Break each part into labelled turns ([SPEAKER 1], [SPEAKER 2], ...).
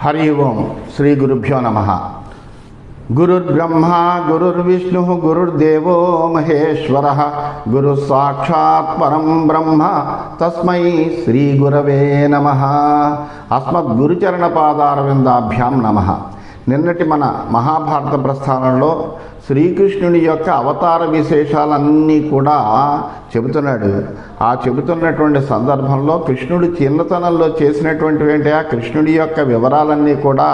[SPEAKER 1] हरि ओम श्री गुरुभ्यो नमः। गुरुर्ब्रह्मा गुरुर्विष्णु गुरुर्देवो महेश्वरः गुरुः साक्षात् परं ब्रह्म तस्मै श्री गुरवे नमः। अस्मद्गुरुचरणपादारविन्दाभ्यां नमः। నిన్నటి మన మహాభారత ప్రస్థానంలో శ్రీకృష్ణుని యొక్క అవతార విశేషాలన్నీ కూడా చెబుతున్నాడు. ఆ చెబుతున్నటువంటి సందర్భంలో కృష్ణుడు చిన్నతనంలో చేసినటువంటివి ఆ కృష్ణుడి యొక్క వివరాలన్నీ కూడా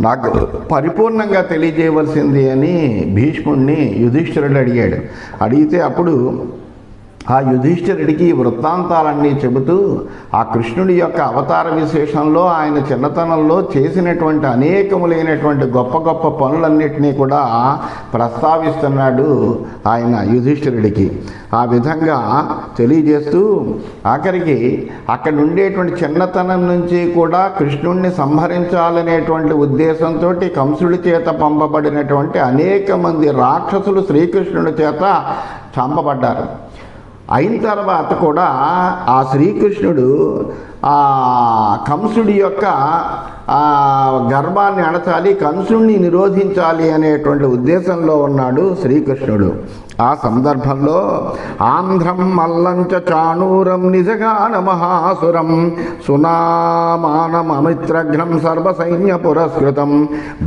[SPEAKER 1] నాకు పరిపూర్ణంగా తెలియజేయవలసింది అని భీష్ముడిని యుధిష్ఠిరుడు అడిగాడు. అడిగితే అప్పుడు ఆ యుధిష్ఠిరుడికి వృత్తాంతాలన్నీ చెబుతూ ఆ కృష్ణుడి యొక్క అవతార విశేషంలో ఆయన చిన్నతనంలో చేసినటువంటి అనేకములైనటువంటి గొప్ప గొప్ప పనులన్నింటినీ కూడా ప్రస్తావిస్తున్నాడు ఆయన యుధిష్ఠిరుడికి. ఆ విధంగా తెలియజేస్తూ ఆఖరికి అక్కడ ఉండేటువంటి చిన్నతనం నుంచి కూడా కృష్ణుడిని సంహరించాలనేటువంటి ఉద్దేశంతో కంసుడి చేత పంపబడినటువంటి అనేక మంది రాక్షసులు శ్రీకృష్ణుడి చేత చంపబడ్డారు. అయిన తర్వాత కూడా ఆ శ్రీకృష్ణుడు ఆ కంసుడి యొక్క గర్భాన్ని అణచాలి, కంసుడిని నిరోధించాలి అనేటువంటి ఉద్దేశంలో ఉన్నాడు శ్రీకృష్ణుడు. ఆ సందర్భంలో ఆంధ్రం మల్లంచ చాణూరం నిజగాన మహాసురం సునామానమమిత్రఘ్నం సర్వసైన్య పురస్కృతం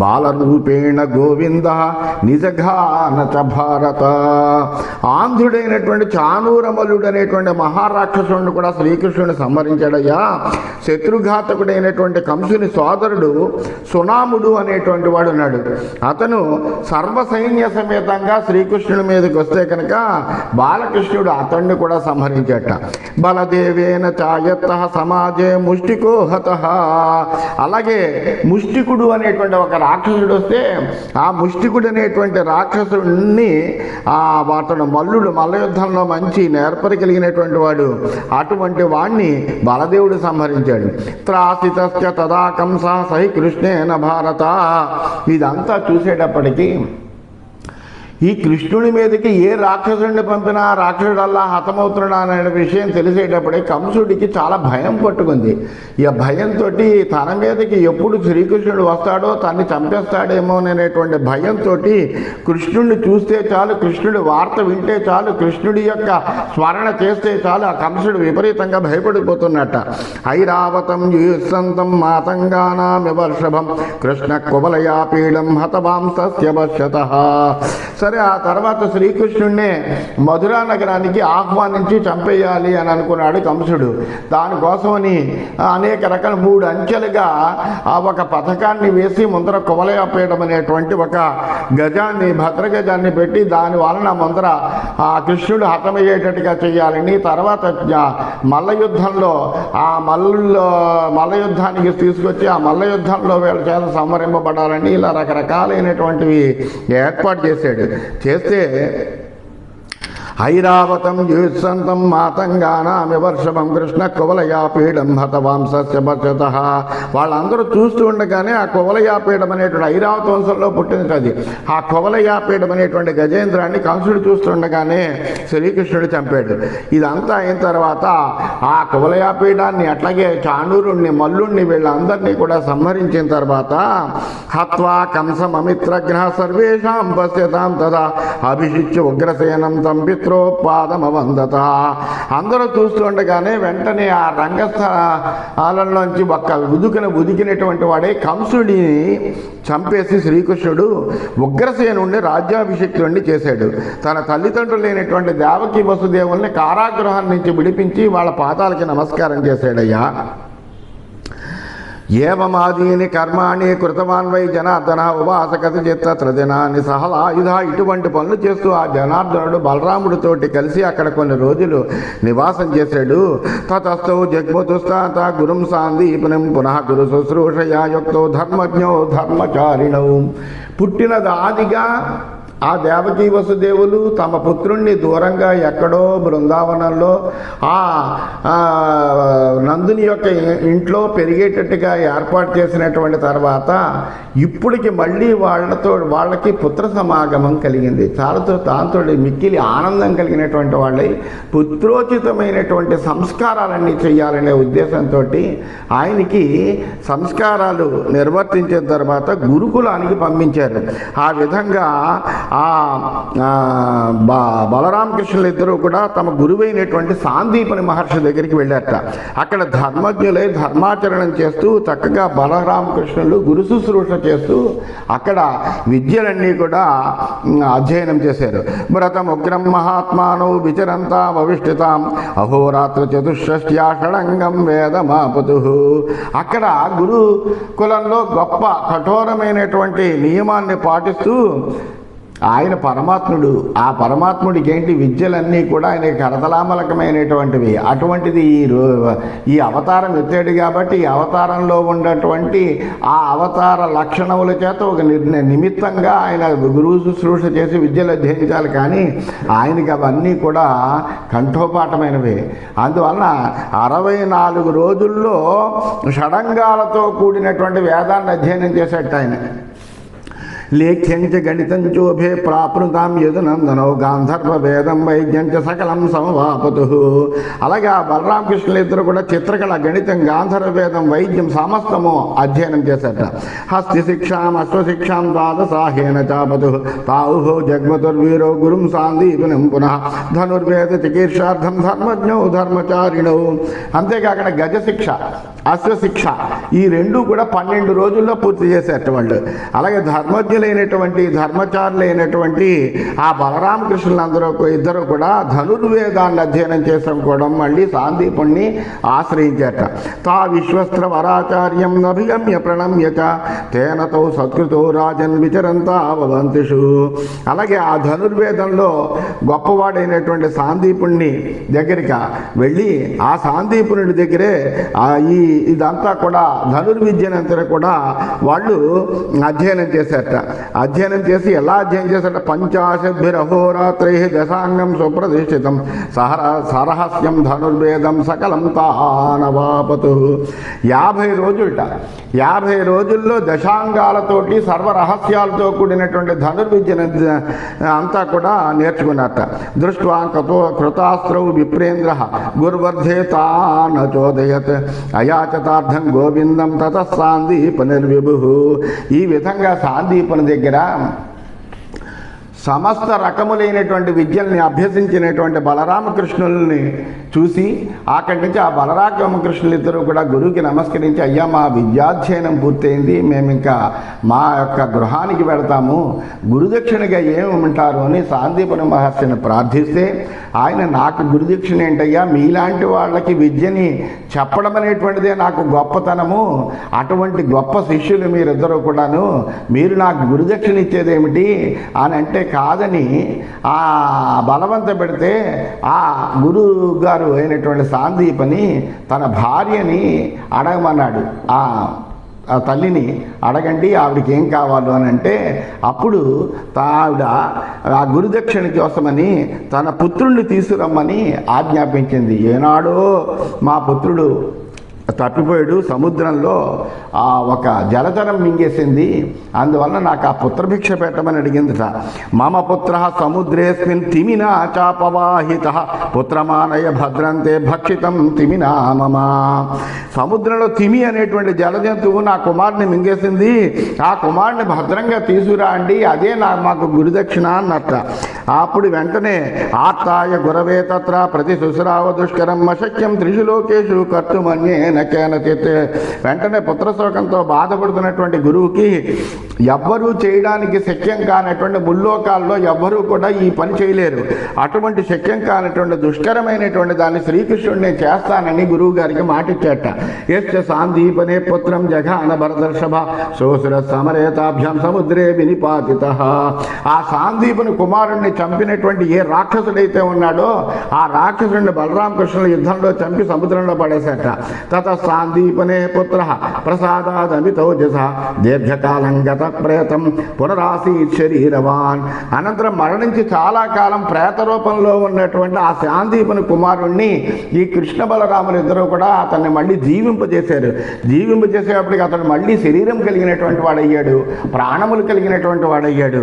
[SPEAKER 1] బాలరూపేణ గోవింద నిజగాన చ భారత. ఆంధ్రుడైనటువంటి చాణూరమల్లుడు అనేటువంటి మహారాక్షసుడిని కూడా శ్రీకృష్ణుని సంహరించాడయ్యా. శత్రుఘాతకుడైనటువంటి కంసుని సోదరుడు సునాముడు అనేటువంటి వాడు ఉన్నాడు. అతను సర్వసైన్య సమేతంగా శ్రీకృష్ణుని మీదకి వస్తే కనుక బాలకృష్ణుడు అతన్ని కూడా సంహరించాట. బలదేవేన చాయత్త సమాజే ముష్టికో హత. అలాగే ముష్టికుడు అనేటువంటి ఒక రాక్షసుడు వస్తే ఆ ముష్టికుడు అనేటువంటి రాక్షసుడిని అతను మల్లయుద్ధంలో మంచి నేర్పరి కలిగినటువంటి వాడు. అటువంటి వాణ్ణి బలదేవుడు సంహరించాడు. త్రాసితస్య తదా కంస సహి కృష్ణేన భారత. ఇదంతా చూసేటప్పటికీ ఈ కృష్ణుడి మీదకి ఏ రాక్షసుడిని పంపినా రాక్షసుడల్లా హతమవుతున్నాడు అనే విషయం తెలిసేటప్పుడే కంసుడికి చాలా భయం పట్టుకుంది. ఈ భయంతో తన మీదకి ఎప్పుడు శ్రీకృష్ణుడు వస్తాడో తన్ని చంపేస్తాడేమో అనేటువంటి భయంతో కృష్ణుడిని చూస్తే చాలు, కృష్ణుడి వార్త వింటే చాలు, కృష్ణుడి యొక్క స్మరణ చేస్తే చాలు ఆ కంసుడు విపరీతంగా భయపడిపోతున్నట్ట. ఐరావతం యుస్సంతం మాతంగానామివర్షభం కృష్ణ కువలయాపీడం హతవాంసస్య పశ్యతః. సరే, ఆ తర్వాత శ్రీకృష్ణుడినే మధురా నగరానికి ఆహ్వానించి చంపేయాలి అని అనుకున్నాడు కంసుడు. దానికోసమని అనేక రకాల 3 అంచెలుగా ఒక పథకాన్ని వేసి ముందర కువలయాపీఠం అనేటువంటి ఒక గజాన్ని భద్రగజాన్ని పెట్టి దాని వలన ముందర ఆ కృష్ణుడు హతమయ్యేటట్టుగా చేయాలని, తర్వాత మల్లయుద్ధంలో ఆ మల్లయుద్ధానికి తీసుకొచ్చి ఆ మల్లయుద్ధంలో వీళ్ళ చేత సంహరింపబడాలని ఇలా రకరకాలైనటువంటివి ఏర్పాటు చేశాడు. చేస్తే ఐరావతం యుత్సంతం మాతంగానామివర్షభం కృష్ణ కువలయాపీఠం హతవాంసస్య పశ్యతః. వాళ్ళందరూ చూస్తూ ఉండగానే ఆ కువలయాపీఠం అనేటువంటి ఐరావత వంశంలో పుట్టింది అది. ఆ కువలయాపీఠం అనేటువంటి గజేంద్రాన్ని కంసుడు చూస్తుండగానే శ్రీకృష్ణుడు చంపాడు. ఇదంతా అయిన తర్వాత ఆ కువలయాపీఠాన్ని అట్లాగే చాణూరుణ్ణి మల్లుణ్ణి వీళ్ళందరినీ కూడా సంహరించిన తర్వాత హత్వా కంసమమిత్రఘ్న సర్వేషాం పశ్యతాం తదా అభిషిచ్య ఉగ్రసేనం తంపిత్ పాదమవందత. అందరూ చూస్తుండగానే వెంటనే ఆ రంగస్థలంలోంచి ఒక్క ఉదికినటువంటి వాడే కంసుడిని చంపేసి శ్రీకృష్ణుడు ఉగ్రసేనుడిని రాజ్యాభిషిక్తుడిని చేశాడు. తన తల్లిదండ్రులు లేనటువంటి దేవకి వసుదేవుల్ని కారాగృహం నుంచి విడిపించి వాళ్ళ పాదాలకి నమస్కారం చేశాడయ్యా. ఏమమాదీని కర్మాణి కృతవాన్ వై జనార్దన ఉపాసకత చిత్త దినాన్ని సహలాయుధ. ఇటువంటి పనులు చేస్తూ ఆ జనార్దనుడు బలరాముడితోటి కలిసి అక్కడ కొన్ని రోజులు నివాసం చేశాడు. తతస్థౌ జగ్మతుస్తాత గురుం సాందీపనం పునః గురు శుశ్రూషయా యుక్తో ధర్మజ్ఞో ధర్మచారిణౌ. పుట్టినది ఆదిగా ఆ దేవకీ వసుదేవులు తమ పుత్రుణ్ణి దూరంగా ఎక్కడో బృందావనంలో ఆ నందుని యొక్క ఇంట్లో పెరిగేటట్టుగా ఏర్పాటు చేసినటువంటి తర్వాత ఇప్పటికి మళ్ళీ వాళ్ళకి పుత్ర సమాగమం కలిగింది. దాంతో మిక్కిలి ఆనందం కలిగినటువంటి వాళ్ళై పుత్రోచితమైనటువంటి సంస్కారాలన్నీ చేయాలనే ఉద్దేశంతో ఆయనకి సంస్కారాలు నిర్వర్తించిన తర్వాత గురుకులానికి పంపించారు. ఆ విధంగా బలరామకృష్ణులు ఇద్దరూ కూడా తమ గురువైనటువంటి సాందీపని మహర్షి దగ్గరికి వెళ్ళారట. అక్కడ ధర్మజ్ఞులై ధర్మాచరణం చేస్తూ చక్కగా బలరామకృష్ణులు గురు శుశ్రూష చేస్తూ అక్కడ విద్యలన్నీ కూడా అధ్యయనం చేశారు. వ్రతం ఉగ్రం మహాత్మానౌ విచరంతా భవిష్ఠితాం అహోరాత్ర చతుషష్ట్యా షడంగం వేదమాపతు. అక్కడ గురుకులంలో గొప్ప కఠోరమైనటువంటి నియమాన్ని పాటిస్తూ ఆయన పరమాత్ముడు. ఆ పరమాత్ముడికి ఏంటి విద్యలన్నీ కూడా ఆయన కరతలామలకమైనటువంటివి. అటువంటిది ఈ అవతారం ఎత్తాడు కాబట్టి ఈ అవతారంలో ఉన్నటువంటి ఆ అవతార లక్షణముల చేత ఒక నిమిత్తంగా ఆయన గురువు శుశ్రూష చేసి విద్యలు అధ్యయించాలి. కానీ ఆయనకి అవన్నీ కూడా కంఠోపాఠమైనవి. అందువలన 64 రోజుల్లో షడంగాలతో కూడినటువంటి వేదాన్ని అధ్యయనం చేసేట ఆయన. లేఖ్యంచ గణితం చోభే ప్రాప్నుతాం యదునందనో గాంధర్వ వేదం వైద్యంచ సకలం సమవాపతు. అలాగే ఆ బలరామకృష్ణులు ఇద్దరు కూడా చిత్రకళ, గణితం, గాంధర్వ వేదం, వైద్యం సమస్తము అధ్యయనం చేశారట. హస్తి శిక్షాం అశ్వశిక్షాం ద్వాదశాహేన చాపతు తావుహో జగ్మతుర్వీరో గురుం సాందీపనం పునః ధనుర్వేద చికీర్షార్థం ధర్మజ్ఞౌ ధర్మచారిణౌ. అంతేకాకుండా గజశిక్ష, అశ్వశిక్ష ఈ రెండు కూడా 12 రోజుల్లో పూర్తి చేశారట వాళ్ళు. అలాగే ధర్మచారులైనటువంటి ఆ బలరామకృష్ణులందరూ ఇద్దరు కూడా ధనుర్వేదాన్ని అధ్యయనం చేసుకోవడం మళ్ళీ సాందీపుణ్ణి ఆశ్రయించారట. తా విశ్వస్త్ర వరాచార్యం అభిగమ్య ప్రణమ్య తేనతో సత్కృతో రాజన్ విచరంతా భవంతిషు. అలాగే ఆ ధనుర్వేదంలో గొప్పవాడైనటువంటి సాందీపుణ్ణి దగ్గరికి వెళ్ళి ఆ సాందీపునుడి దగ్గరే ఇదంతా కూడా ధనుర్విద్యనంతా కూడా వాళ్ళు అధ్యయనం చేశారట. అధ్యయనం చేసి ఎలా అధ్యయనం చేశారట? 50 అహోరాత్రై దశాంగం సుప్రతిష్ఠితం సరహస్యం ధనుర్వేదం సకలం తానవాపతు. 50 రోజులట. 50 రోజుల్లో దశాంగాలతోటి సర్వరహస్యాలతో కూడినటువంటి ధనుర్విద్యను అంతా కూడా నేర్చుకున్నట్ట. దృష్ట్వా కృతాస్త్రౌ విప్రేంద్ర గుర్వర్ధే తానచోదయత్ అయాచతార్థం గోవిందం తతః సాందీప నిర్విభు. ఈ విధంగా సాందీపని దగ్గర సమస్త రకములైనటువంటి విద్యల్ని అభ్యసించినటువంటి బలరామకృష్ణుల్ని చూసి అక్కడి నుంచి ఆ బలరామకృష్ణులు ఇద్దరు కూడా గురువుకి నమస్కరించి, అయ్యా మా విద్యాధ్యయనం పూర్తయింది, మేము ఇంకా మా యొక్క గృహానికి వెళతాము, గురుదక్షిణగా ఏమంటారు అని సాందీపని మహర్షిని ప్రార్థిస్తే ఆయన, నాకు గురుదక్షిణ ఏంటయ్యా, మీలాంటి వాళ్ళకి విద్యని చెప్పడం అనేటువంటిదే నాకు గొప్పతనము, అటువంటి గొప్ప శిష్యులు మీరిద్దరూ కూడాను, మీరు నాకు గురుదక్షిణ ఇచ్చేదేమిటి అని అంటే, కాదని ఆ బలవంత పెడితే ఆ గురువు గారు అయినటువంటి సాందీపని తన భార్యని అడగమన్నాడు. ఆ తల్లిని అడగండి, ఆవిడకి ఏం కావాలో అని అంటే, అప్పుడు ఆవిడ ఆ గురుదక్షిణ కోసమని తన పుత్రుణ్ణి తీసుకురమ్మని ఆజ్ఞాపించింది. ఏనాడో మా పుత్రుడు తప్పిపోయాడు, సముద్రంలో ఒక జలచరం మింగేసింది, అందువల్ల నాకు ఆ పుత్రభిక్ష పెట్టమని అడిగిందిట. మమ పుత్ర సముద్రేస్మిన్ తిమినా చాపవాహిత పుత్రమానయ భద్రంతే భక్షితం తిమినా మమ. సముద్రంలో తిమి అనేటువంటి జలజంతువు నా కుమారుని మింగేసింది, ఆ కుమారుని భద్రంగా తీసుకురా అండి, అదే మాకు గురుదక్షిణ అన్నట్ట. అప్పుడు వెంటనే ఆర్తాయ గురవే తత్ర ప్రతి శుశ్రావ దుష్కరం అశక్యం త్రిషు లోకేషు కర్తుమన్యేన కేనచిత్. వెంటనే పుత్రశోకంతో బాధపడుతున్నటువంటి గురువుకి ఎవ్వరూ చేయడానికి శక్యం కానటువంటి ముల్లోకాల్లో ఎవ్వరూ కూడా ఈ పని చేయలేరు, అటువంటి శక్యం కానటువంటి దుష్కరమైనటువంటి దాన్ని శ్రీకృష్ణుడు నేను చేస్తానని గురువు గారికి మాటిచ్చాట. యశ్చ సాందీపనే పుత్రం జఘాన భరదర్షభ సోసుర సమరేతాభ్యాం సముద్రే వినిపాతితః. ఆ సాందీపుని కుమారుణ్ణి చంపినటువంటి ఏ రాక్షసుడైతే ఉన్నాడో ఆ రాక్షసుడిని బలరామకృష్ణుల యుద్ధంలో చంపి సముద్రంలో పడేశాట. తత సాందీపనే పుత్ర ప్రసాదాదమితోజస దీర్ఘకాలం గత ప్రేతం పునరాసీత్ శరీరవాన్. అనంతరం మరణించి చాలా కాలం ప్రేత రూపంలో ఉన్నటువంటి ఆ శాందీపుని కుమారుణ్ణి ఈ కృష్ణ బలరాములు ఇద్దరు కూడా అతన్ని మళ్ళీ జీవింపజేశారు. జీవింపజేసేటప్పటికి అతను మళ్ళీ శరీరం కలిగినటువంటి వాడయ్యాడు, ప్రాణములు కలిగినటువంటి వాడయ్యాడు.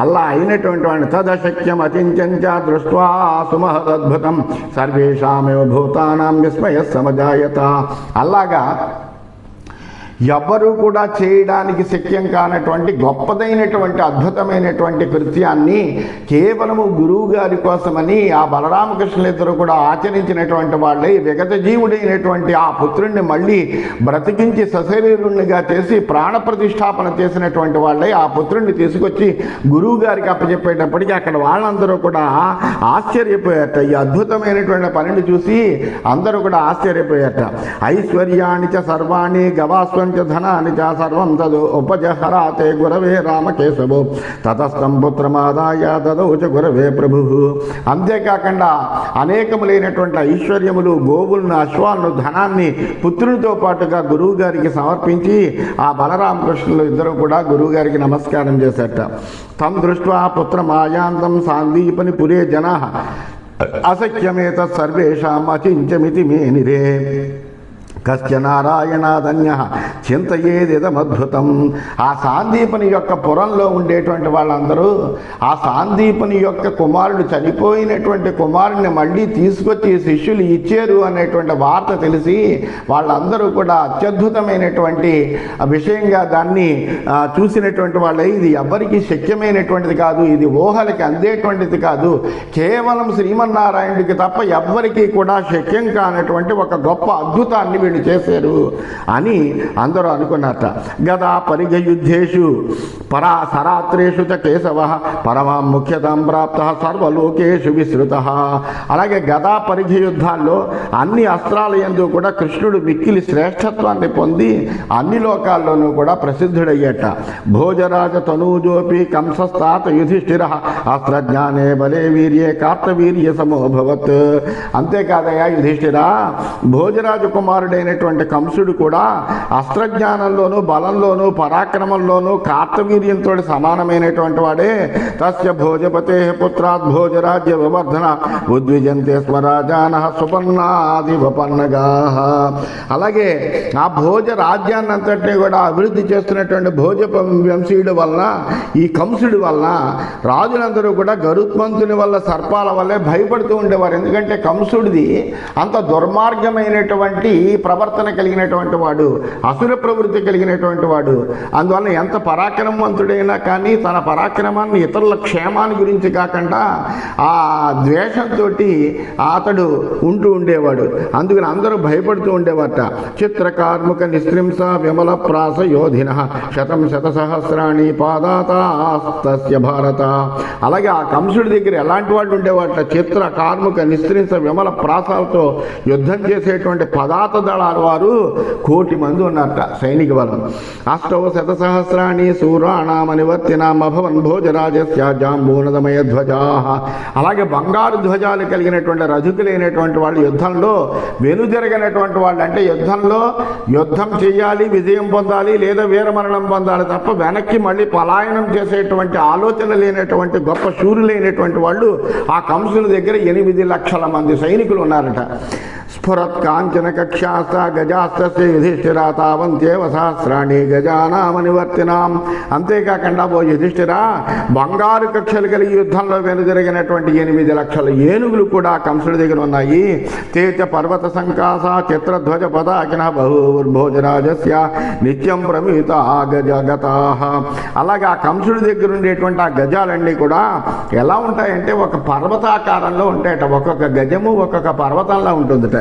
[SPEAKER 1] అలా అయినటువంటి వాడిని తదశక్యం అచించంచ దృష్ట్వా సుమహదద్భుతం సర్వేషామేవ భూతానాం విస్మయ సమజాయత. అలాగా ఎవ్వరూ కూడా చేయడానికి శక్యం కానటువంటి గొప్పదైనటువంటి అద్భుతమైనటువంటి కృత్యాన్ని కేవలము గురువు గారి కోసమని ఆ బలరామకృష్ణులిద్దరూ కూడా ఆచరించినటువంటి వాళ్ళే విగత జీవుడైనటువంటి ఆ పుత్రుణ్ణి మళ్ళీ బ్రతికించి సశరీరుణ్ణిగా చేసి ప్రాణప్రతిష్ఠాపన చేసినటువంటి వాళ్ళే ఆ పుత్రుణ్ణి తీసుకొచ్చి గురువు గారికి అప్పచెప్పేటప్పటికీ అక్కడ వాళ్ళందరూ కూడా ఆశ్చర్యపోయారట. ఈ అద్భుతమైనటువంటి పనిని చూసి అందరూ కూడా ఆశ్చర్యపోయారట. ఐశ్వర్యాణి చ సర్వాణి గవాస్వ ధనాని చ సర్వం తదు ఉపజహరాతే గురవే రామకేశవో తతస్థం పుత్రమాదాయ దదౌచ గురవే ప్రభు. అంతేకాకుండా అనేకములైనటువంటి ఐశ్వర్యములు, గోవులను, అశ్వాలను, ధనాన్ని పుత్రునితో పాటుగా గురువు గారికి సమర్పించి ఆ బలరామకృష్ణులు ఇద్దరు కూడా గురువు గారికి నమస్కారం చేశారట. తం దృష్ట్వా పుత్రమాయాంతం సాందీపని పురే జనాః అసఖ్యమేత సర్వేషాం అచించమితి మేనిరే కశ్చ నారాయణాధన్య చింతయేదిదమద్భుతం. ఆ సాందీపని యొక్క పురంలో ఉండేటువంటి వాళ్ళందరూ ఆ సాందీపని యొక్క కుమారుడు చనిపోయినటువంటి కుమారుడిని మళ్ళీ తీసుకొచ్చి శిష్యులు ఇచ్చారు అనేటువంటి వార్త తెలిసి వాళ్ళందరూ కూడా అత్యద్భుతమైనటువంటి విషయంగా దాన్ని చూసినటువంటి వాళ్ళే. ఇది ఎవ్వరికీ శక్యమైనటువంటిది కాదు, ఇది ఊహలకి అందేటువంటిది కాదు, కేవలం శ్రీమన్నారాయణుడికి తప్ప ఎవ్వరికీ కూడా శక్యం కానటువంటి ఒక గొప్ప అద్భుతాన్ని వీళ్ళు చేశారు అని అందరూ అనుకున్నారట. గదా పరిఘయుద్ధేషు పరాసరాత్రేషు చ కేశవ పరమాం ముఖ్యతాం ప్రాప్త సర్వలోకేషు విశ్రుత. అలాగే గదా పరిఘ యుద్ధాల్లో అన్ని అస్త్రాల యందు కూడా కృష్ణుడు మిక్కిలి శ్రేష్టత్వాన్ని పొంది అన్ని లోకాల్లోనూ కూడా ప్రసిద్ధుడయ్యట. భోజరాజ తనూజోపి కంసస్తాత యుధిష్ఠిర అస్త్రజ్ఞానే బలే వీర్యే కార్తవీర్య సమోభవత్. అంతేకాదయ్యా యుధిష్ఠిర, భోజరాజు కుమారుడైనటువంటి కంసుడు కూడా అస్త్రజ్ఞానంలోనూ బలంలోనూ పరాక్రమంలోనూ కార్తవీర్యంతో సమానమైనటువంటి వాడే. తస్య భోజపతే పుత్రాత్ భోజరాజ్య వివర్ధన ఉద్విజంతే స్మరాజాన సుపర్ణాది వపన్నగా. అలాగే ఆ భోజ రాజ్యాన్ని అంతటినీ కూడా అభివృద్ధి చేస్తున్నటువంటి భోజ వంశీయుడు వలన, ఈ కంసుడి వలన రాజులందరూ కూడా గరుత్మంతుని వల్ల సర్పాల వల్లే భయపడుతూ ఉండేవారు. ఎందుకంటే కంసుడిది అంత దుర్మార్గమైనటువంటి ప్రవర్తన కలిగినటువంటి వాడు, అసుర ప్రవృత్తి కలిగినటువంటి వాడు. అందువల్ల ఎంత పరాక్రమవంతుడైనా కానీ తన పరాక్రమాన్ని ఇతరుల క్షేమాన్ని గురించి కాకుండా ఆ ద్వేషంతో అతడు ఉంటూ ఉండేవాడు. అందుకని అందరూ భయపడుతూ ఉండేవారట. చిత్రకార్ముక నిస్త్రింస విమల ప్రాస యోధిన శతం శతసహస్రాణి పాదాతస్య భారత. అలాగే ఆ కంసుడి దగ్గర ఎలాంటి వాళ్ళు ఉండేవారట? చిత్ర కార్ముక నిస్త్రింస విమల ప్రాసాలతో యుద్ధం చేసేటువంటి పదాత దళాల వారు 1,000,000 మంది ఉన్నారట సైనిక బలం. అష్టౌ శతసహస్రాణి సూరాణామనివర్తినామభవన్ భోజరాజస్య జాంబూనదమయ ధ్వజా. అలాగే బంగారు ధ్వజాలు కలిగినటువంటి రజకులైనటువంటి వాళ్ళు యుద్ధంలో వెనుదిరగనటువంటి వాళ్ళు, అంటే యుద్ధం చేయాలి, విజయం పొందాలి లేదా వీరమరణం పొందాలి తప్ప వెనక్కి మళ్ళీ పలాయనం చేసేటువంటి ఆలోచన లేనటువంటి గొప్ప శూరులైనటువంటి వాళ్ళు ఆ కంసుల దగ్గర 8,00,000 మంది సైనికులు ఉన్నారట. స్ఫురత్ కాంచన కక్షాస్త గజాస్త్రస్య యుధిష్ఠిర తావంత్యేవ సహస్రాణి గజానామనివర్తినాం. అంతేకాకుండా ఓ యుధిష్ఠిర, బంగారు కక్షలు కలిగి యుద్ధంలో వెనుదిరిగినటువంటి 8,00,000 ఏనుగులు కూడా కంసుడి దగ్గర ఉన్నాయి. తేచ పర్వత సంకాస చిత్రధ్వజ పదాకిన బహుర్భోజరాజస్య నిత్యం ప్రమిత గజగతా. అలాగే ఆ కంసుడి దగ్గర ఉండేటువంటి ఆ గజాలన్నీ కూడా ఎలా ఉంటాయంటే ఒక పర్వతాకారంలో ఉంటాయట. ఒక్కొక్క గజము ఒక్కొక్క పర్వతంలో ఉంటుందట.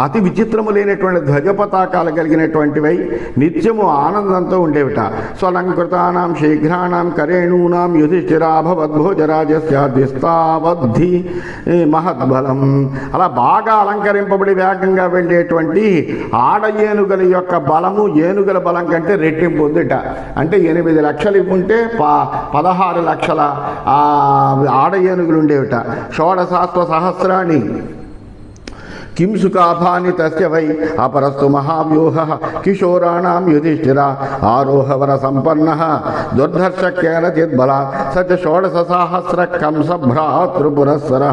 [SPEAKER 1] అతి విచిత్రములైనటువంటి ధ్వజ పతాకాలు కలిగినటువంటివై నిత్యము ఆనందంతో ఉండేవిట. స్వలంకృతానాం శీఘ్రాణం కరేణూనాం యుధిష్ఠిరాభవద్భోజరాజస్యాధిస్తావద్ధి మహద్బలం. అలా బాగా అలంకరింపబడి వేగంగా వెళ్ళేటువంటి ఆడ ఏనుగుల యొక్క బలము ఏనుగుల బలం కంటే రెట్టింపు ఉందిట. అంటే 8,00,000 ఉంటే 16,00,000 ఆడ ఏనుగులు ఉండేవిట. షోడశాస్త్ర సహస్రాణి కింసుకాభాని తస్య వై అపరస్తు మహావ్యూహ కిశోరాణం యుధిష్ఠిర ఆరోహవర సంపన్న దుర్ధర్షకేన చిద్బల సచ షోడశ సహస్ర కంస భ్రాతృపురస్సర.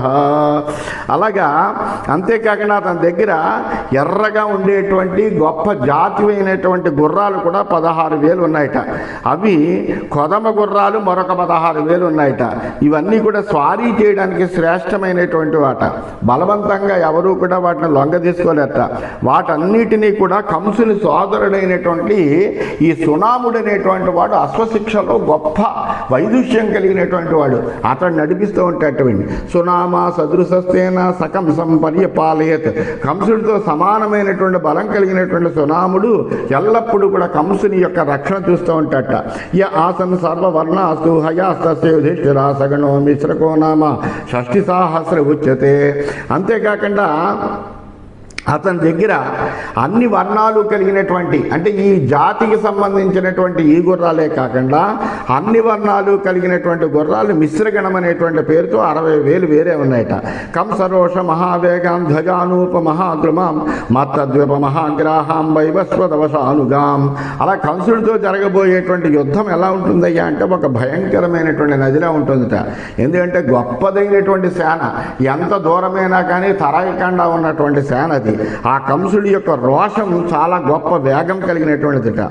[SPEAKER 1] అలాగా అంతేకాకుండా అతని దగ్గర ఎర్రగా ఉండేటువంటి గొప్ప జాతివైనటువంటి గుర్రాలు కూడా 16,000 ఉన్నాయట. అవి కొదమ గుర్రాలు మరొక 16,000 ఉన్నాయట. ఇవన్నీ కూడా స్వారీ చేయడానికి శ్రేష్టమైనటువంటి వాట. బలవంతంగా ఎవరూ కూడా వాటిని లొంగ తీసుకోలేట. వాటన్నిటినీ కూడా కంసుని సోదరుడైనటువంటి ఈ సునాముడు అనేటువంటి వాడు అశ్వశిక్షలో గొప్ప వైదుష్యం కలిగినటువంటి వాడు. అతడు నడిపిస్తూ ఉంటాటండి. సునామ సదృశస్తేన సకంసం పర్యపాలయత్. కంసుడితో సమానమైనటువంటి బలం కలిగినటువంటి సునాముడు ఎల్లప్పుడూ కూడా కంసుని యొక్క రక్షణ చూస్తూ ఉంటాట. య ఆసన్ సర్వవర్ణాస్తు హయాస్తస్య యుధిష్ఠిరా సగణో మిశ్రకో నామ షష్ఠి సహస్ర ఉచ్యతే. అంతేకాకుండా అతని దగ్గర అన్ని వర్ణాలు కలిగినటువంటి, అంటే ఈ జాతికి సంబంధించినటువంటి ఈ గుర్రాలే కాకుండా అన్ని వర్ణాలు కలిగినటువంటి గుర్రాలు మిశ్రగణం అనేటువంటి పేరుతో 60,000 వేరే ఉన్నాయట. కంసరోష మహావేగాం ధ్వజానూప మహాద్రుమాం మత్తద్వీప మహాగ్రాహాం వైవస్వదవశానుగాం. అలా కంసుడితో జరగబోయేటువంటి యుద్ధం ఎలా ఉంటుందయ్యా అంటే ఒక భయంకరమైనటువంటి నదిలా ఉంటుందట. ఎందుకంటే గొప్పదైనటువంటి సేన, ఎంత దూరమైనా కానీ తరగకుండా ఉన్నటువంటి సేన అది. ఆ కంసుడి యొక్క రోషం చాలా గొప్ప వేగం కలిగినటువంటిదిట.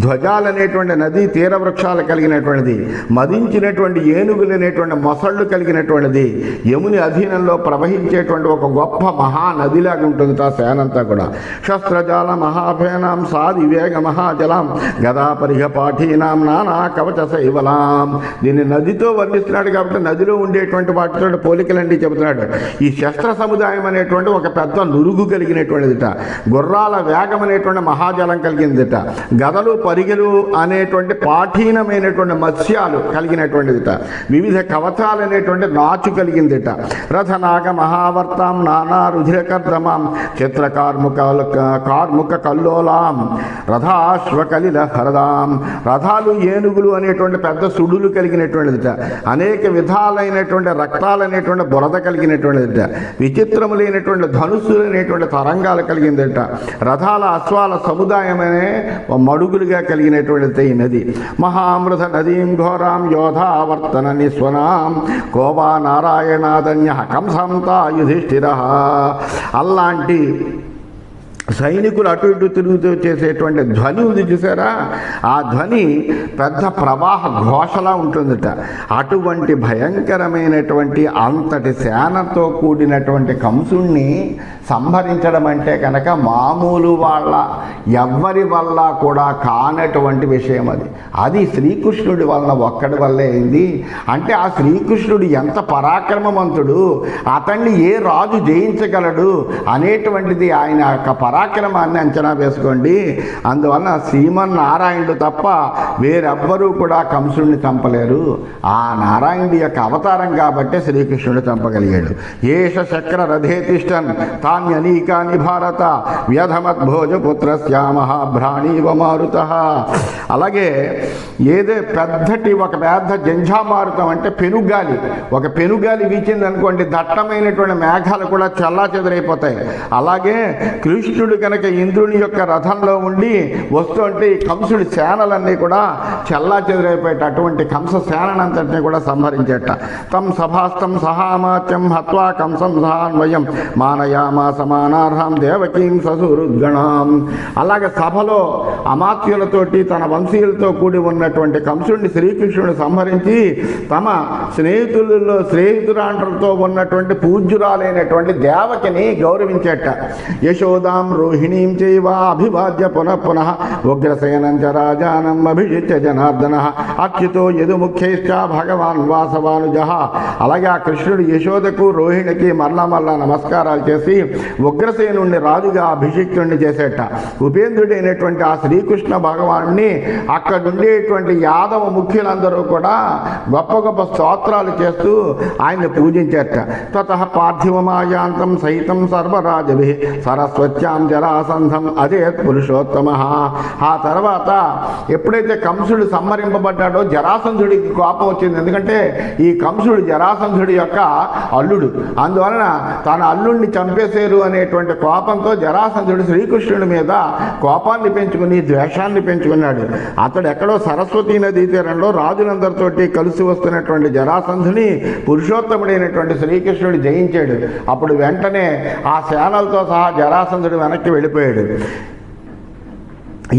[SPEAKER 1] ధ్వజాలు అనేటువంటి నది తీర వృక్షాలు కలిగినటువంటిది. మదించినటువంటి ఏనుగులు అనేటువంటి మొసళ్ళు కలిగినటువంటిది. యముని అధీనంలో ప్రవహించేటువంటి ఒక గొప్ప మహానదిలాగా ఉంటుంది ఆ సేనంతా కూడా. శస్త్రజాల మహాభేనాం సాది వేగ మహాజలాం గదా పరిఘ పాఠీనాం నానా కవచ శైవలాం. దీన్ని నదితో వర్ణిస్తున్నాడు కాబట్టి నదిలో ఉండేటువంటి వాటితో పోలికలండి చెబుతున్నాడు. ఈ శస్త్ర సముదాయం అనేటువంటి ఒక పెద్ద నురుగు కలిగినటువంటిదిట. గుర్రాల వేగం అనేటువంటి మహాజలం కలిగిందిట. గదలు పరిగెలు అనేటువంటి పాఠీనమైనటువంటి మత్స్యాలు కలిగినటువంటిదిట. వివిధ కవచాలు అనేటువంటి నాచు కలిగిందిట. రథనాగ మహావర్తాం నానా రుధిరకర్దమాం కార్ముక కల్లోలాం రథాశ్వకలిల హరదాం. రథాలు ఏనుగులు అనేటువంటి పెద్ద సుడులు కలిగినటువంటిదిట. అనేక విధాలైనటువంటి రక్తాలు అనేటువంటి బురద కలిగినటువంటిదిట. విచిత్రములైనటువంటి ధనుస్సులు అనేటువంటి తరంగాలు కలిగిందట. రథాల అశ్వాల సముదాయమనే మడుగులుగా కలిగినటువంటిది ఈ నది. మహామృత నదీం ఘోరాం యోధావర్తన నిస్వనాం కోవా నారాయణాదన్య కంసంతా యుధిష్ఠిర. అలాంటి సైనికులు అటు ఇటు తిరుగుతూ చేసేటువంటి ధ్వని ఉంది చూసారా, ఆ ధ్వని పెద్ద ప్రవాహ ఘోషలా ఉంటుందట. అటువంటి భయంకరమైనటువంటి అంతటి సేనతో కూడినటువంటి కంసుణ్ణి సంహరించడం అంటే కనుక మామూలు వాళ్ళ ఎవ్వరి వల్ల కూడా కానటువంటి విషయం అది. అది శ్రీకృష్ణుడి వలన ఒక్కడి వల్లే అయింది. అంటే ఆ శ్రీకృష్ణుడు ఎంత పరాక్రమవంతుడు, అతన్ని ఏ రాజు జయించగలడు అనేటువంటిది ఆయన యొక్క పరాక్రమాన్ని అంచనా వేసుకోండి. అందువలన శ్రీమన్నారాయణుడు తప్ప వేరెవ్వరూ కూడా కంసుడిని చంపలేరు. ఆ నారాయణుడి యొక్క అవతారం కాబట్టే శ్రీకృష్ణుడు చంపగలిగాడు. ఏష చక్ర రథేతిష్టన్ తాన్యనీకాని భారత వ్యధమద్భోజపుత్రస్య మహాభ్రాణీవ మారుత. అలాగే ఏదే ఒక పెద్ద జంఝామారుతం అంటే పెనుగాలి, ఒక పెనుగాలి వీచింది అనుకోండి, దట్టమైనటువంటి మేఘాలు కూడా చల్లా చెదరైపోతాయి. అలాగే కృష్ణుడు కనుక ఇంద్రుని యొక్క రథంలో ఉండి వస్తుంటే కంసుడి సేనలన్నీ కూడా చల్లా చెదరైపోయేట. అటువంటి కంస సేనంతటిని కూడా సంహరించేట. తం సభాస్తం సహామాత్యం హత్వా కంసం సహాన్వయం మానయామా సమానార్హం దేవకీం ససురుద్గణాం. అలాగే సభలో అమాత్యులతోటి తన వంశీయులతో కూడి ఉన్నటువంటి కంసుడిని శ్రీకృష్ణుడు సంహరించి తమ స్నేహితురాండ్రతో ఉన్నటువంటి పూజ్యురాలైనటువంటి దేవకిని గౌరవించేట. యశోదాం రోహిణీం చైవ అభివాద్య పునః పునః ఉగ్రసేనం చ రాజానం అభిజిత్య జనార్దన అచ్యుతో యదు ముఖ్యైశ్చ భగవాన్ వాసవానుజః. అలాగే ఆ కృష్ణుడు యశోదకు రోహిణికి మరలా నమస్కారాలు చేసి ఉగ్రసేనుణ్ణి రాజుగా అభిషిక్తుణ్ణి చేసేట. ఉపేంద్రుడైనటువంటి ఆ శ్రీకృష్ణ భగవాన్ని అక్కడ ఉండేటువంటి యాదవ ముఖ్యులందరూ కూడా గొప్ప గొప్ప స్తోత్రాలు చేస్తూ ఆయన్ని పూజించారట. తతః పార్థివమాయాంతం సహితం సర్వరాజభి సరస్వత్యాం జరాసంధం అదే పురుషోత్తమ. ఆ తర్వాత ఎప్పుడైతే కంసుడు సంహరింపబడ్డాడో జరాసంధుడికి కోపం వచ్చింది. ఎందుకంటే ఈ కంసుడు జరాసంధుడి యొక్క అల్లుడు, అందువలన తన అల్లుడిని చంపేశారు అనేటువంటి కోపంతో జరాసంధుడు శ్రీకృష్ణుడి మీద కోపాన్ని పెంచుకుని ద్వేషాన్ని పెంచుకున్నాడు. అతడు ఎక్కడో సరస్వతీ నదీ తీరంలో రాజులందరితోటి కలిసి వస్తున్నటువంటి జరాసంధుని పురుషోత్తముడైనటువంటి శ్రీకృష్ణుడు జయించాడు. అప్పుడు వెంటనే ఆ సేనలతో సహా జరాసంధుడు వెనక్కి వెళ్ళిపోయాడు.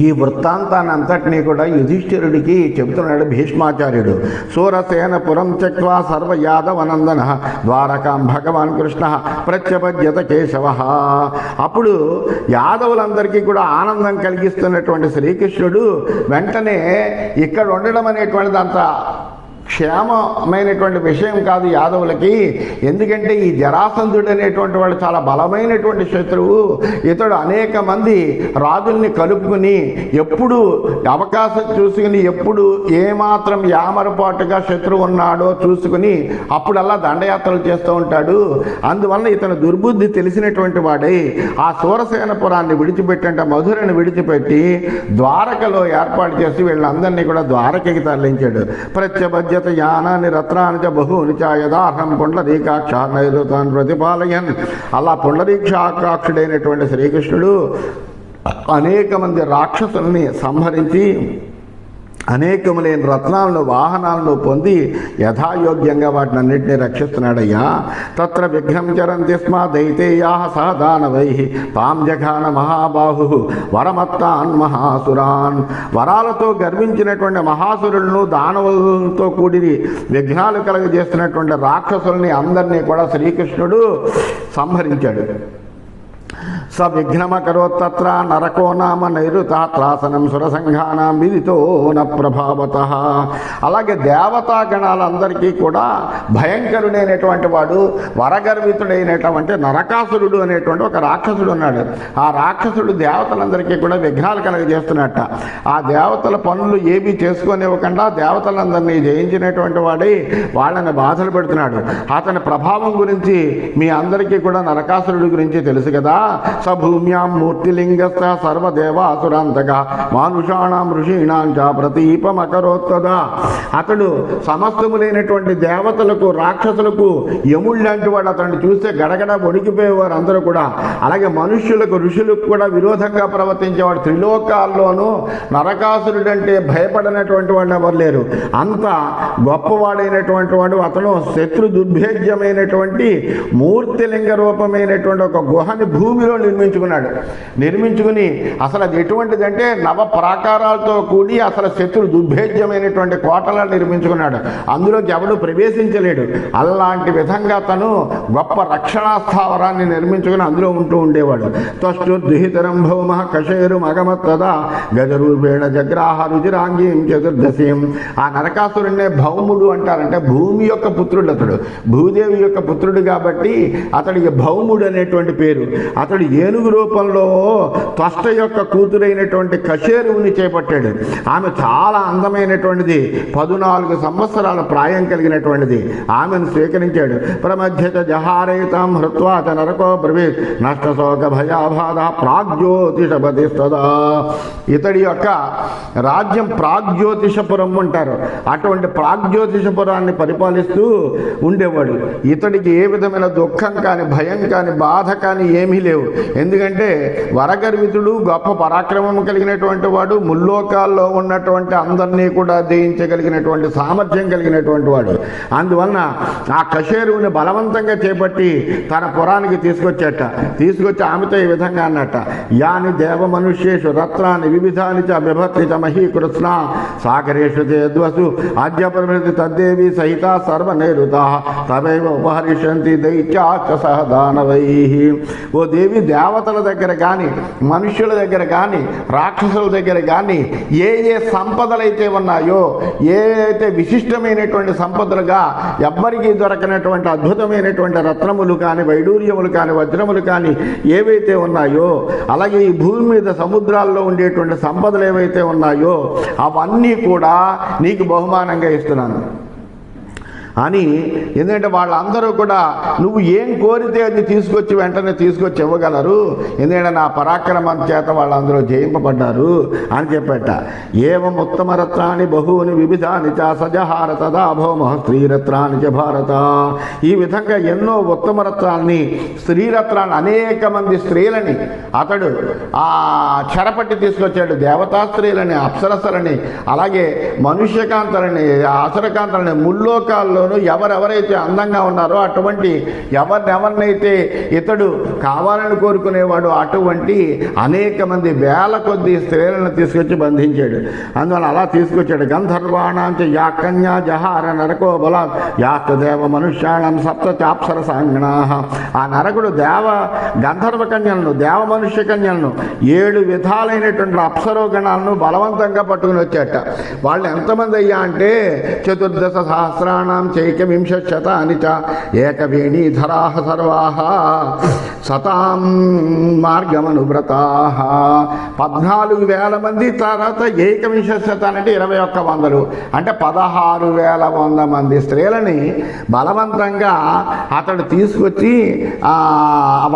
[SPEAKER 1] ఈ వృత్తాంతాన్ని అంతటినీ కూడా యుధిష్ఠిరుడికి చెబుతున్నాడు భీష్మాచార్యుడు. సూరసేనపురం త్యక్వా సర్వ యాదవనందన ద్వారకాం భగవాన్ కృష్ణ ప్రత్యపద్యత కేశవ. అప్పుడు యాదవులందరికీ కూడా ఆనందం కలిగిస్తున్నటువంటి శ్రీకృష్ణుడు వెంటనే ఇక్కడ ఉండడం అనేటువంటిది అంత క్షేమమైనటువంటి విషయం కాదు యాదవులకి. ఎందుకంటే ఈ జరాసంధుడు అనేటువంటి వాడు చాలా బలమైనటువంటి శత్రువు. ఇతడు అనేక మంది రాజుల్ని కలుపుకుని ఎప్పుడు అవకాశం చూసుకుని ఎప్పుడు ఏమాత్రం యామరపాటుగా శత్రువు ఉన్నాడో చూసుకుని అప్పుడల్లా దండయాత్రలు చేస్తూ ఉంటాడు. అందువల్ల ఇతను దుర్బుద్ధి తెలిసినటువంటి వాడై ఆ సూరసేనపురాన్ని విడిచిపెట్టంటే మధురని విడిచిపెట్టి ద్వారకలో ఏర్పాటు చేసి వీళ్ళందరినీ కూడా ద్వారకకి తరలించాడు. ప్రత్యపద్యత యానాన్ని రత్నాన్ని చ బహూని చ యదార్హం పుండరీకాక్ష నైరుతాన్ ప్రతిపాలయన్. అలా పుండరీకాక్షుడైనటువంటి శ్రీకృష్ణుడు అనేక మంది రాక్షసుల్ని సంహరించి అనేకములైన రత్నాలను వాహనాలను పొంది యథాయోగ్యంగా వాటిని అన్నింటినీ రక్షిస్తున్నాడయ్యా. తత్ర విఘ్నం చరంతి స్మ దైతేయా సహ దానవై తాం జఘాన మహాబాహు వరమత్తాన్ మహాసురాన్. వరాలతో గర్వించినటువంటి మహాసురులను దానవులతో కూడి విఘ్నాలు కలగజేస్తున్నటువంటి రాక్షసుల్ని అందరినీ కూడా శ్రీకృష్ణుడు సంహరించాడు. స విఘ్నమకరోత్తత్ర నరకో నామ నైరుతాత్రాసనం సురసంఘానాం విదితో న ప్రభావత. అలాగే దేవతాగణాలందరికీ కూడా భయంకరుడైనటువంటి వాడు వరగర్వితుడైనటువంటి నరకాసురుడు అనేటువంటి ఒక రాక్షసుడు ఉన్నాడు. ఆ రాక్షసుడు దేవతలందరికీ కూడా విఘ్నాలు కలగజేస్తున్నట్ట. ఆ దేవతల పనులు ఏమీ చేసుకొనివ్వకుండా దేవతలందరినీ జయించినటువంటి వాడై వాళ్ళని బాధలు పెడుతున్నాడు. అతని ప్రభావం గురించి మీ అందరికీ కూడా నరకాసురుడి గురించి తెలుసు కదా. సభూమ్యాం మూర్తిలింగస్థ సర్వదేవాసురాంతగా మానుషాణం ఋషీణాం చ ప్రతీపమకరోత్తదా. అతడు సమస్తములైనటువంటి దేవతలకు రాక్షసులకు యముడు లాంటి వాడు. అతన్ని చూస్తే గడగడ వణికిపోయేవారు అందరూ కూడా. అలాగే మనుష్యులకు ఋషులకు కూడా విరోధంగా ప్రవర్తించేవాడు. త్రిలోకాల్లోనూ నరకాసురుడంటే భయపడినటువంటి వాడు ఎవరు లేరు. అంత గొప్పవాడైనటువంటి వాడు అతను. శత్రు దుర్భేద్యమైనటువంటి మూర్తిలింగ రూపమైనటువంటి ఒక గుహని భూమిలో నిర్మించుకుని అసలు అది ఎటువంటిదంటే నవ ప్రాకారాలతో కూడి అసలు శత్రు దుర్భేద్యమైనటువంటి కోటలను నిర్మించుకున్నాడు. అందులోకి ఎవడు ప్రవేశించలేడు. అలాంటి విధంగా తను గొప్ప రక్షణా స్థావరాన్ని నిర్మించుకుని అందులో ఉంటూ ఉండేవాడు. త్వష్టుర్దుహితరం భౌమ కషేరు మగమత్తదా గజరూపేణ జగ్రాహ రుచిరాంగీం చతుర్దశీం. ఆ నరకాసురుణ్ణే భౌముడు అంటారంటే భూమి యొక్క పుత్రుడు అతడు. భూదేవి యొక్క పుత్రుడు కాబట్టి అతడికి భౌముడు అనేటువంటి పేరు. అతడు ఏనుగు రూపంలో త్వష్ట యొక్క కూతురైనటువంటి కశేరువుని చేపట్టాడు. ఆమె చాలా అందమైనటువంటిది, 14 సంవత్సరాల ప్రాయం కలిగినటువంటిది. ఆమెను స్వీకరించాడు. ప్రమధ్యత జహారేతాం హృత్వా చ నరకో బ్రవీత్ నష్టశోక భయాబాధ ప్రాగ్జ్యోతిషపతిస్తదా. ఇతడి యొక్క రాజ్యం ప్రాగ్జ్యోతిషపురం అంటారు. అటువంటి ప్రాగ్జ్యోతిషపురాన్ని పరిపాలిస్తూ ఉండేవాడు. ఇతడికి ఏ విధమైన దుఃఖం కానీ భయం కానీ బాధ కానీ ఏమీ లేవు. ఎందుకంటే వరగర్వితుడు, గొప్ప పరాక్రమం కలిగినటువంటి వాడు, ముల్లోకాల్లో ఉన్నటువంటి అందరినీ కూడా జయించగలిగినటువంటి సామర్థ్యం కలిగినటువంటి వాడు. అందువలన ఆ కశేరువుని బలవంతంగా చేపట్టి తన పురానికి తీసుకొచ్చి ఆమెతో ఈ విధంగా అన్నట్ట. యాని దేవ మనుష్యేషు రత్నాన్ని వివిధాని చ బిభత్తి చ మహీకృష్ణ సాగరేషు తేద్వసు ఆద్య ప్రభృతి తద్దేవి సహిత సర్వనైరుతా తవైవ ఉపహరిష్యంతి దైత్యాచ సహ దానవై. ఓ దేవి, దేవతల దగ్గర కానీ మనుష్యుల దగ్గర కానీ రాక్షసుల దగ్గర కానీ ఏ ఏ సంపదలైతే ఉన్నాయో, ఏదైతే విశిష్టమైనటువంటి సంపదలుగా ఎవ్వరికీ దొరకనటువంటి అద్భుతమైనటువంటి రత్నములు కానీ, వైడూర్యములు కానీ, వజ్రములు కానీ ఏవైతే ఉన్నాయో, అలాగే ఈ భూమి మీద సముద్రాల్లో ఉండేటువంటి సంపదలు ఏవైతే ఉన్నాయో అవన్నీ కూడా నీకు బహుమానంగా ఇస్తున్నాను అని. ఎందుకంటే వాళ్ళందరూ కూడా నువ్వు ఏం కోరితే అది తీసుకొచ్చి వెంటనే తీసుకొచ్చి ఇవ్వగలరు, ఎందుకంటే నా పరాక్రమం చేత వాళ్ళందరూ జయింపబడ్డారు అని చెప్పేట. ఏవం ఉత్తమ రత్నాన్ని బహుని వివిధాని చ సజహార తదాభౌమ స్త్రీరత్నాన్ని చ భారత. ఈ విధంగా ఎన్నో ఉత్తమ రత్నాన్ని, స్త్రీరత్నాన్ని, అనేక మంది స్త్రీలని అతడు చెరపట్టి తీసుకొచ్చాడు. దేవతా స్త్రీలని, అప్సరసలని, అలాగే మనుష్యకాంతలని, అసురకాంతలని, ముల్లోకాల్లో ఎవరెవరైతే అందంగా ఉన్నారో అటువంటి ఎవరినైతే ఇతడు కావాలని కోరుకునేవాడు అటువంటి అనేక మంది వేల కొద్ది స్త్రీలను తీసుకొచ్చి బంధించాడు. అందువల్ల అలా తీసుకొచ్చాడు. గంధర్వాణాంచ యా కన్యా జహార నరకో బలా యాస్తదేవ మనుష్యాణం సప్త చాప్సర సాంగణా. ఆ నరకుడు గంధర్వ కన్యలను, దేవ మనుష్య కన్యలను 7 విధాలైనటువంటి అప్సరోగణాలను బలవంతంగా పట్టుకుని వచ్చాట. వాళ్ళు ఎంతమంది అయ్యా అంటే 14 సహస్రాణం చైకవింశశతాని చ ఏకవేణీధరాః సర్వాః సతాం మార్గమనువ్రతాః. 14,000 మంది. తర్వాత ఏకవింశశతాన్ని అంటే 2100, అంటే 16,100 మంది స్త్రీలని బలవంతంగా అతడు తీసుకొచ్చి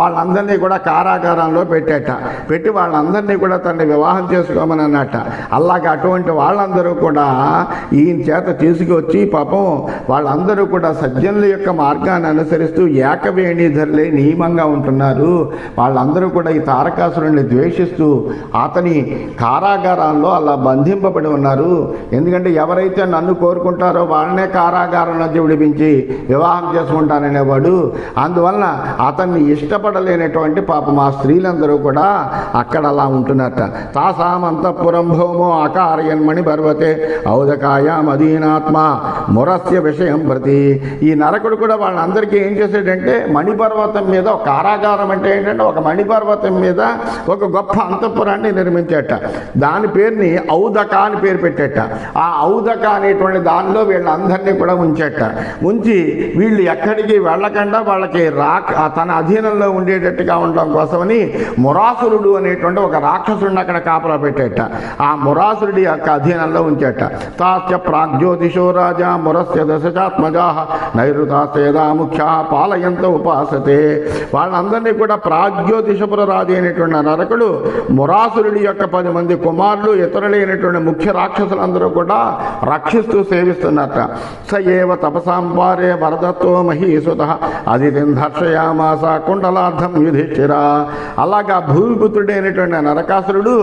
[SPEAKER 1] వాళ్ళందరినీ కూడా కారాగారంలో పెట్టి వాళ్ళందరినీ కూడా తనని వివాహం చేసుకోమని అన్నట్ట. అలాగే అటువంటి వాళ్ళందరూ కూడా ఈయన చేత తీసుకొచ్చి పాపం వాళ్ళందరూ కూడా సజ్జనుల యొక్క మార్గాన్ని అనుసరిస్తూ ఏకవేణీధరులే నియమంగా ఉంటున్నారు. వాళ్ళందరూ కూడా ఈ తారకాసురుడిని ద్వేషిస్తూ అతని కారాగారాల్లో అలా బంధింపబడి ఉన్నారు. ఎందుకంటే ఎవరైతే నన్ను కోరుకుంటారో వాళ్ళనే కారాగారం నుంచి విడిపించి వివాహం చేసుకుంటాననేవాడు. అందువలన అతన్ని ఇష్టపడలేనటువంటి పాపం ఆ స్త్రీలందరూ కూడా అక్కడ అలా ఉంటున్నట్ట. తాసామంతఃపురం భౌమో అకారయన్మణి పర్వతే ఔదకాయ మదీనాత్మ మురస్య విషయం ప్రతి. ఈ నరకుడు కూడా వాళ్ళందరికీ ఏం చేశాడంటే మణిపర్వతం మీద, ఒక కారాగారం అంటే ఏంటంటే ఒక మణిపర్వతం మీద ఒక గొప్ప అంతఃపురాన్ని నిర్మించేట. దాని పేరుని ఔదక అని పేరు పెట్టేట. ఆ ఔదక అనేటువంటి దానిలో వీళ్ళందరినీ కూడా ఉంచి వీళ్ళు ఎక్కడికి వెళ్ళకుండా వాళ్ళకి తన అధీనంలో ఉండేటట్టుగా ఉండడం కోసమని మురాసురుడు అనేటువంటి ఒక రాక్షసుడిని అక్కడ కాపలా పెట్టేట. ఆ మురాసురుడి యొక్క అధీనంలో ఉంచేట. తాస్య ప్రాగ్జ్యోతిషో రాజా మురస్య దశచాత్మజా నైరుతాసేదా ముఖ్య పాలయంత ఉపాసతే. వాళ్ళందరినీ కూడా ప్రాగ్జ్యోతిషపుర రాజు అయినటువంటి నరకుడు మురాసురుడి యొక్క 10 మంది కుమారులు, ఇతరులైనటువంటి ముఖ్య రాక్షసులందరూ కూడా రక్షిస్తూ సేవిస్తున్నట్ట. స ఏవ తపసాంపారే వరదత్తో మహీసుత అదితిం దర్శయామాస కుండలార్థం యుధిష్ఠిర. అలాగా భూమిపుత్రుడైనటువంటి నరకాసురుడు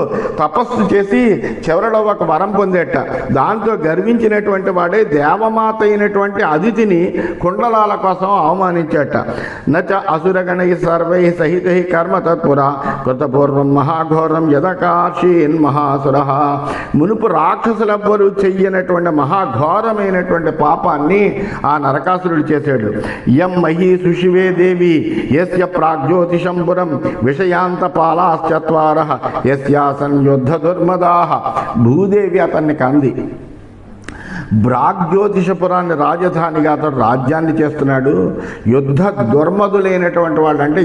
[SPEAKER 1] తపస్సు చేసి చివరిలో ఒక వరం పొందేట. దాంతో గర్వించినటువంటి వాడే దేవమాత అయినటువంటి అదితిని కుండలాల కోసం అవమానించేట. నచ అసురగణై సర్వై సహితై కర్మ తత్పురా కృతపూర్వం మహాఘోరం యదకాశీన్ మహాసుర. మునుపు రాక్షసులెవ్వరూ చెయ్యనటువంటి మహాఘోరమైనటువంటి పాపాన్ని ఆ నరకాసురుడు చేశాడు. యం మహీ సుశివే దేవి యస్య ప్రాగ్జ్యోతిషంపురం విషయాంత పాలాశ్చత్వారః యస్యాసన్ యుద్ధ దుర్మదాః. భూదేవి అతన్ని కంది. ప్రాగ్జ్యోతిషపురాన్ని రాజధానిగా అతడు రాజ్యాన్ని చేస్తున్నాడు. యుద్ధ దుర్మదులైనటువంటి వాళ్ళు అంటే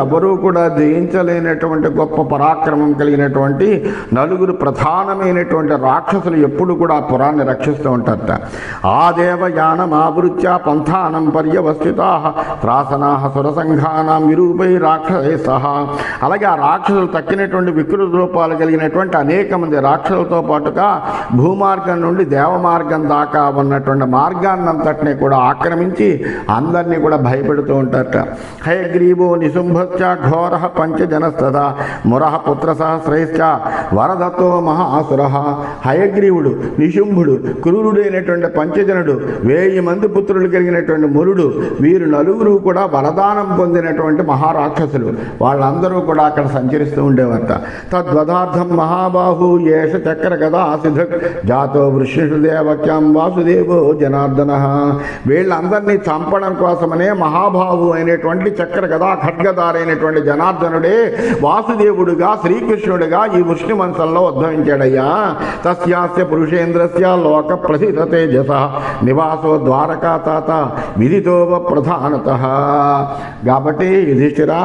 [SPEAKER 1] ఎవరూ కూడా జయించలేనటువంటి గొప్ప పరాక్రమం కలిగినటువంటి 4 ప్రధానమైనటువంటి రాక్షసులు ఎప్పుడు కూడా ఆ పురాన్ని రక్షిస్తూ ఉంటారట. ఆ దేవయానమావృత్య పంథానం పర్యవస్థితా త్రాసనా సురసంఘానం విరూపై రాక్షసై సహా. అలాగే ఆ రాక్షసులు తక్కినటువంటి వికృత రూపాలు కలిగినటువంటి అనేక మంది రాక్షసులతో పాటుగా భూమార్గం నుండి దేవమార్గం దాకా ఉన్నటువంటి మార్గాన్నంతటినీ కూడా ఆక్రమించి అందరినీ కూడా భయపెడుతూ ఉంటారట. హయగ్రీవో నిశుంభశ్చ ఘోర పంచజనస్తథా మురః పుత్ర సహస్రైశ్చ వరదత్తో మహాసుర. హయగ్రీవుడు, నిశుంభుడు, క్రూరుడైనటువంటి పంచజనుడు, 1000 మంది పుత్రులు కలిగినటువంటి మురుడు, వీరు 4 కూడా వరదానం పొందినటువంటి మహారాక్షసులు. వాళ్ళందరూ కూడా అక్కడ సంచరిస్తూ ఉండేవారట. తద్వదార్థం మహాబాహు ఏష చక్ర గదా సిధ జాతో వృష్ణుదేవ వక్యాం వాసుదేవో జనార్దన. వీళ్ళందరినీ చంపడం కోసమనే మహాభావు అయినటువంటి చక్ర గదా ఖడ్గదారైనటువంటి జనార్దనుడే వాసుదేవుడుగా శ్రీకృష్ణుడిగా ఈ వృష్ణిమంచంలో ఉద్భవించాడయ్యా. తస్యాస్య పురుషేంద్రస్య లోక ప్రసిద్ధ తేజస నివాసో ద్వారకా తాత విదితోవ ప్రధానత. కాబట్టి యుధిష్ఠిరా,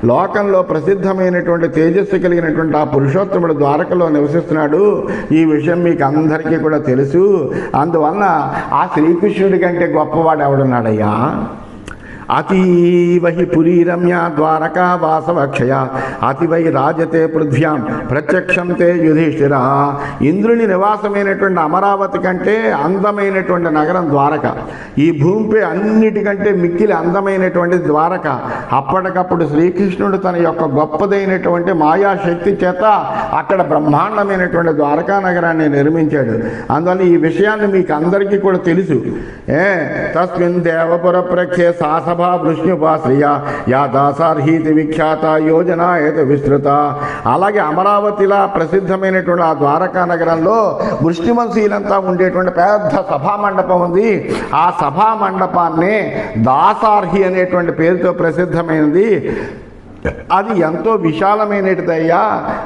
[SPEAKER 1] లోకంలో ప్రసిద్ధమైనటువంటి తేజస్సు కలిగినటువంటి ఆ పురుషోత్తముడు ద్వారకలో నివసిస్తున్నాడు. ఈ విషయం మీకు అందరికీ కూడా తెలుసు. అందువలన ఆ శ్రీకృష్ణుడి కంటే గొప్పవాడు ఎవడున్నాడయ్యా? అతీవ హి పురీ రమ్య ద్వారకా వాసవక్షయ అతివై రాజతే పృథ్వ్యాం ప్రత్యక్షం తే యుధిష్ఠిర. ఇంద్రుని నివాసమైనటువంటి అమరావతి కంటే అందమైనటువంటి నగరం ద్వారక. ఈ భూమిపై అన్నిటికంటే మిక్కిలి అందమైనటువంటి ద్వారక. అప్పటికప్పుడు శ్రీకృష్ణుడు తన యొక్క గొప్పదైనటువంటి మాయాశక్తి చేత అక్కడ బ్రహ్మాండమైనటువంటి ద్వారకా నగరాన్ని నిర్మించాడు. అందువల్ల ఈ విషయాన్ని మీకు అందరికీ కూడా తెలుసు. తస్మిన్ దేవపుర ప్రఖ్యే సాసభ వృష్ణుపాశ్రియ యా దాసార్హీతి విఖ్యాత యోజన ఏత విస్తృత. అలాగే అమరావతిలా ప్రసిద్ధమైనటువంటి ఆ ద్వారకా నగరంలో వృష్ణివంశీయులంతా ఉండేటువంటి పెద్ద సభామండపం ఉంది. ఆ సభామండపాన్ని దాసార్హి అనేటువంటి పేరుతో ప్రసిద్ధమైనది. అది ఎంతో విశాలమైనదయ్యా.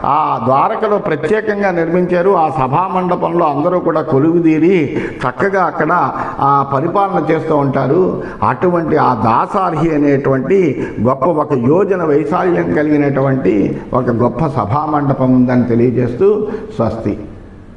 [SPEAKER 1] ఆ ద్వారకలో ప్రత్యేకంగా నిర్మించారు. ఆ సభామండపంలో అందరూ కూడా కొలువుదీరి చక్కగా అక్కడ ఆ పరిపాలన చేస్తూ ఉంటారు. అటువంటి ఆ దాసార్హి అనేటువంటి గొప్ప ఒక యోజన వైశాల్యం కలిగినటువంటి ఒక గొప్ప సభామండపం ఉందని తెలియజేస్తూ స్వస్తి.